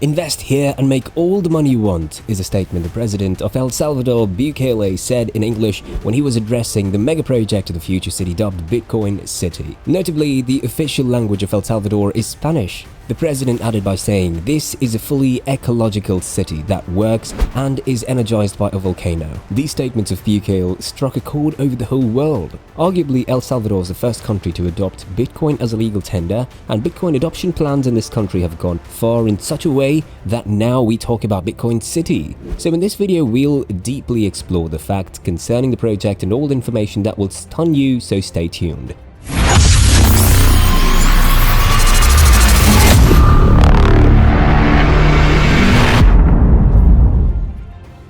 Invest here and make all the money you want, is a statement the president of El Salvador Bukele said in English when he was addressing the mega project of the future city dubbed Bitcoin City. Notably, the official language of El Salvador is Spanish. The president added by saying, "This is a fully ecological city that works and is energized by a volcano." These statements of Bukele struck a chord over the whole world. Arguably, El Salvador is the first country to adopt Bitcoin as a legal tender, and Bitcoin adoption plans in this country have gone far in such a way that now we talk about Bitcoin City. So in this video, we'll deeply explore the facts concerning the project and all the information that will stun you, so stay tuned.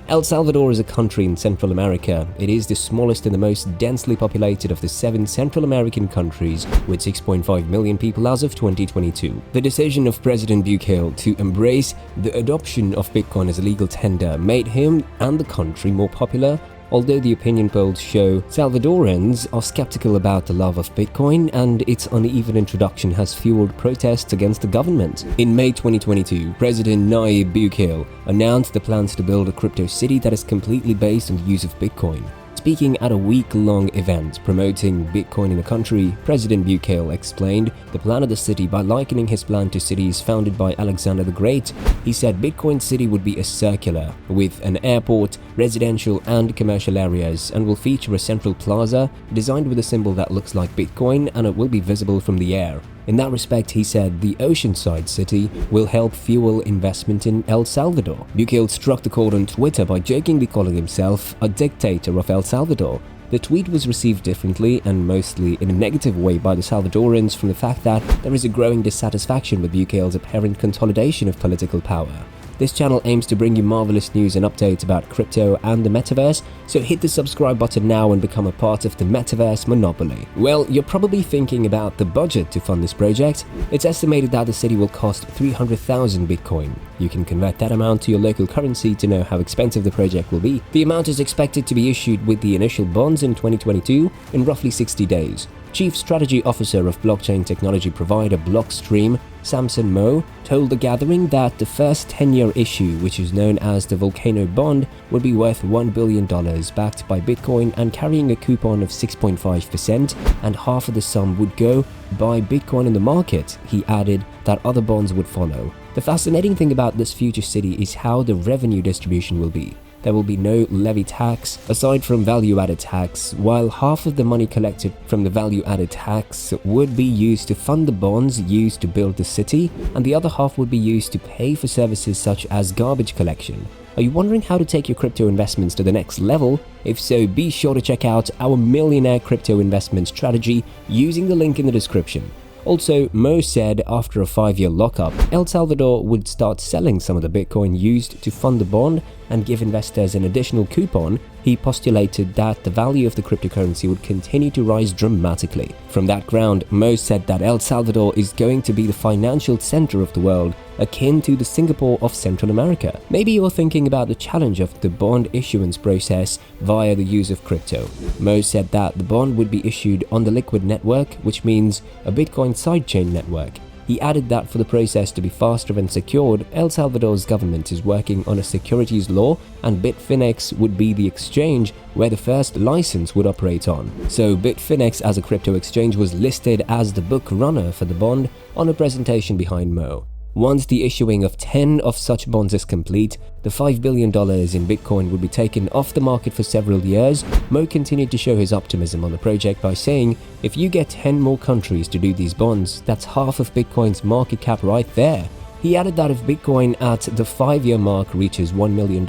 El Salvador is a country in Central America. It is the smallest and the most densely populated of the 7 Central American countries, with 6.5 million people as of 2022. The decision of President Bukele to embrace the adoption of Bitcoin as a legal tender made him and the country more popular. Although the opinion polls show Salvadorans are skeptical about the love of Bitcoin, and its uneven introduction has fueled protests against the government. In May 2022, President Nayib Bukele announced the plans to build a crypto city that is completely based on the use of Bitcoin. Speaking at a week-long event promoting Bitcoin in the country, President Bukele explained the plan of the city by likening his plan to cities founded by Alexander the Great. He said Bitcoin City would be a circular, with an airport, residential and commercial areas, and will feature a central plaza designed with a symbol that looks like Bitcoin, and it will be visible from the air. In that respect, he said the oceanside city will help fuel investment in El Salvador. Bukele struck the chord on Twitter by jokingly calling himself a dictator of El Salvador. The tweet was received differently and mostly in a negative way by the Salvadorans from the fact that there is a growing dissatisfaction with Bukele's apparent consolidation of political power. This channel aims to bring you marvelous news and updates about crypto and the Metaverse, so hit the subscribe button now and become a part of the Metaverse monopoly. Well, you're probably thinking about the budget to fund this project. It's estimated that the city will cost 300,000 Bitcoin. You can convert that amount to your local currency to know how expensive the project will be. The amount is expected to be issued with the initial bonds in 2022 in roughly 60 days. Chief Strategy Officer of blockchain technology provider Blockstream, Samson Mo, told the gathering that the first 10-year issue, which is known as the Volcano bond, would be worth $1 billion, backed by Bitcoin and carrying a coupon of 6.5%, and half of the sum would go buy Bitcoin in the market. He added that other bonds would follow. The fascinating thing about this future city is how the revenue distribution will be. There will be no levy tax, aside from value-added tax, while half of the money collected from the value-added tax would be used to fund the bonds used to build the city, and the other half would be used to pay for services such as garbage collection. Are you wondering how to take your crypto investments to the next level? If so, be sure to check out our millionaire crypto investment strategy using the link in the description. Also, Mo said after a 5-year lockup, El Salvador would start selling some of the Bitcoin used to fund the bond and give investors an additional coupon. He postulated that the value of the cryptocurrency would continue to rise dramatically. From that ground, Mo said that El Salvador is going to be the financial center of the world, akin to the Singapore of Central America. Maybe you're thinking about the challenge of the bond issuance process via the use of crypto. Mo said that the bond would be issued on the Liquid network, which means a Bitcoin sidechain network. He added that for the process to be faster and secured, El Salvador's government is working on a securities law, and Bitfinex would be the exchange where the first license would operate on. So Bitfinex as a crypto exchange was listed as the book runner for the bond on a presentation behind Mo. Once the issuing of 10 of such bonds is complete, the $5 billion in Bitcoin would be taken off the market for several years. Mo continued to show his optimism on the project by saying, "If you get 10 more countries to do these bonds, that's half of Bitcoin's market cap right there." He added that if Bitcoin at the 5-year mark reaches $1 million,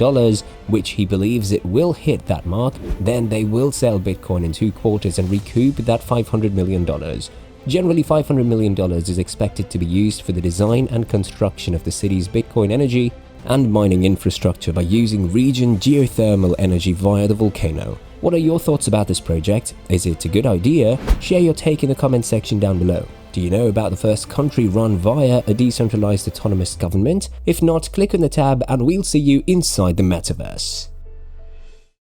which he believes it will hit that mark, then they will sell Bitcoin in 2 quarters and recoup that $500 million. Generally, $500 million is expected to be used for the design and construction of the city's Bitcoin energy and mining infrastructure by using region geothermal energy via the volcano. What are your thoughts about this project? Is it a good idea? Share your take in the comment section down below. Do you know about the first country run via a decentralized autonomous government? If not, click on the tab and we'll see you inside the Metaverse.